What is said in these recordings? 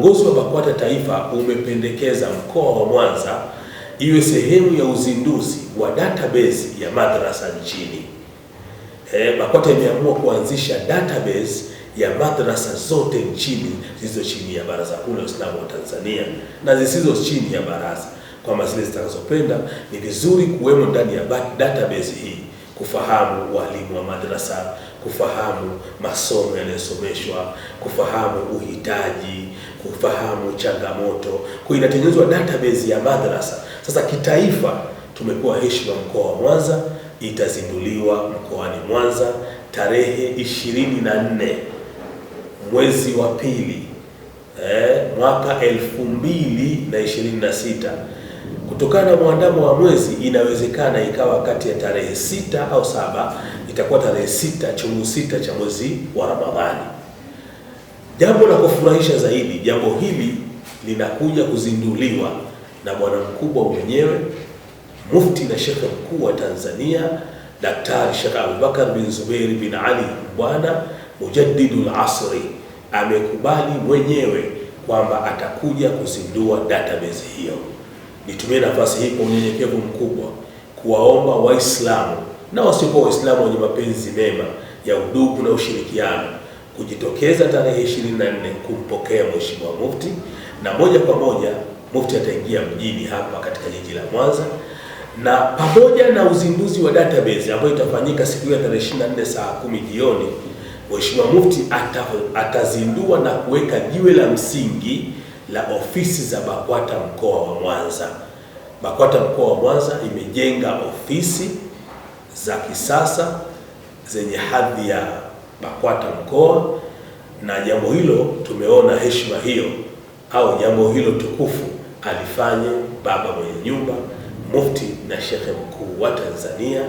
uongozi wa BAKWATA Taifa umependekeza mkoa wa Mwanza iwe sehemu ya uzinduzi wa database ya madrasa nchini. BAKWATA imeamua kuanzisha database ya madrasa zote nchini zilizo chini ya Baraza Kuu la Waislamu wa Tanzania na zisizo chini ya baraza. Kwa zile zitakazopenda, ni vizuri kuwemo ndani ya database hii, kufahamu walimu wa madrasa, kufahamu masomo yanayosomeshwa, kufahamu uhitaji, kufahamu changamoto. Kwa inatengenezwa database ya madrasa. Sasa kitaifa tumepewa heshima mkoa wa Mwanza, itazinduliwa mkoani Mwanza tarehe 24 mwezi wa pili mwaka 2026. Kutokana na mwandamo wa mwezi, inawezekana ikawa kati ya tarehe 6 au 7, itakuwa tarehe 6 chungu 6 cha mwezi wa Ramadhani. Jambo la kufurahisha zaidi, jambo hili linakuja kuzinduliwa na bwana mkubwa mwenyewe, Mufti na Sheikh Mkuu wa Tanzania, Daktari Sheikh Abubakar bin Zubair bin Ali Bwana Mujaddidul Asri. Amekubali mwenyewe kwamba atakuja kuzindua database hiyo. Nitumie nafasi hii kwa unyenyekevu mkubwa kuwaomba Waislamu na wasiokuwa Waislamu wenye mapenzi mema ya udugu na ushirikiano kujitokeza tarehe 24 kumpokea Mheshimiwa Mufti, na moja kwa moja Mufti ataingia mjini hapa katika jiji la Mwanza, na pamoja na uzinduzi wa database ambayo itafanyika siku ya tarehe 24 saa 10 jioni, Mheshimiwa Mufti atazindua na kuweka jiwe la msingi la ofisi za BAKWATA mkoa wa Mwanza. BAKWATA mkoa wa Mwanza imejenga ofisi za kisasa zenye hadhi ya BAKWATA mkoa, na jambo hilo tumeona heshima hiyo au jambo hilo tukufu alifanye baba mwenye nyumba, Mufti na Shekhe Mkuu wa Tanzania,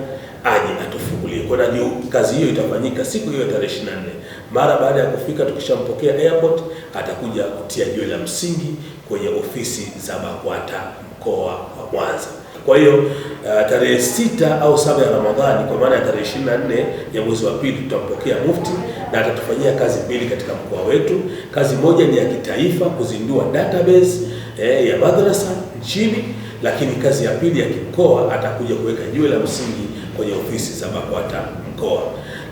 aje atufungulie. Kwa hiyo kazi hiyo itafanyika siku hiyo tarehe 24. Mara baada ya kufika, tukishampokea airport, atakuja kutia jiwe la msingi kwenye ofisi za BAKWATA mkoa wa Mwanza. Kwa hiyo tarehe 6 au 7 ya Ramadhani, kwa maana ya tarehe 24 ya mwezi wa pili, tutampokea Mufti na atatufanyia kazi mbili katika mkoa wetu. Kazi moja ni ya kitaifa, kuzindua database ya madrasa nchini, lakini kazi ya pili ya kimkoa, atakuja kuweka jiwe la msingi kwenye ofisi za BAKWATA mkoa.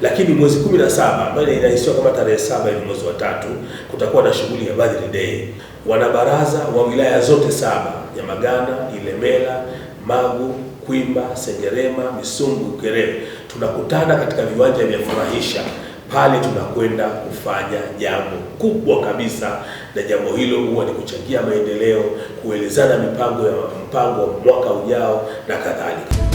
Lakini mwezi 17 ambayo inahisiwa kama tarehe 7 ya mwezi wa 3, kutakuwa na shughuli ya Badri Day. Wanabaraza wa wilaya zote 7, Nyamagana, Ilemela, Magu, Kwimba, Sengerema, Misungwi, Ukerewe, tunakutana katika viwanja vya Furahisha. Pale tunakwenda kufanya jambo kubwa kabisa, na jambo hilo huwa ni kuchangia maendeleo, kuelezana mpango wa mwaka ujao na kadhalika.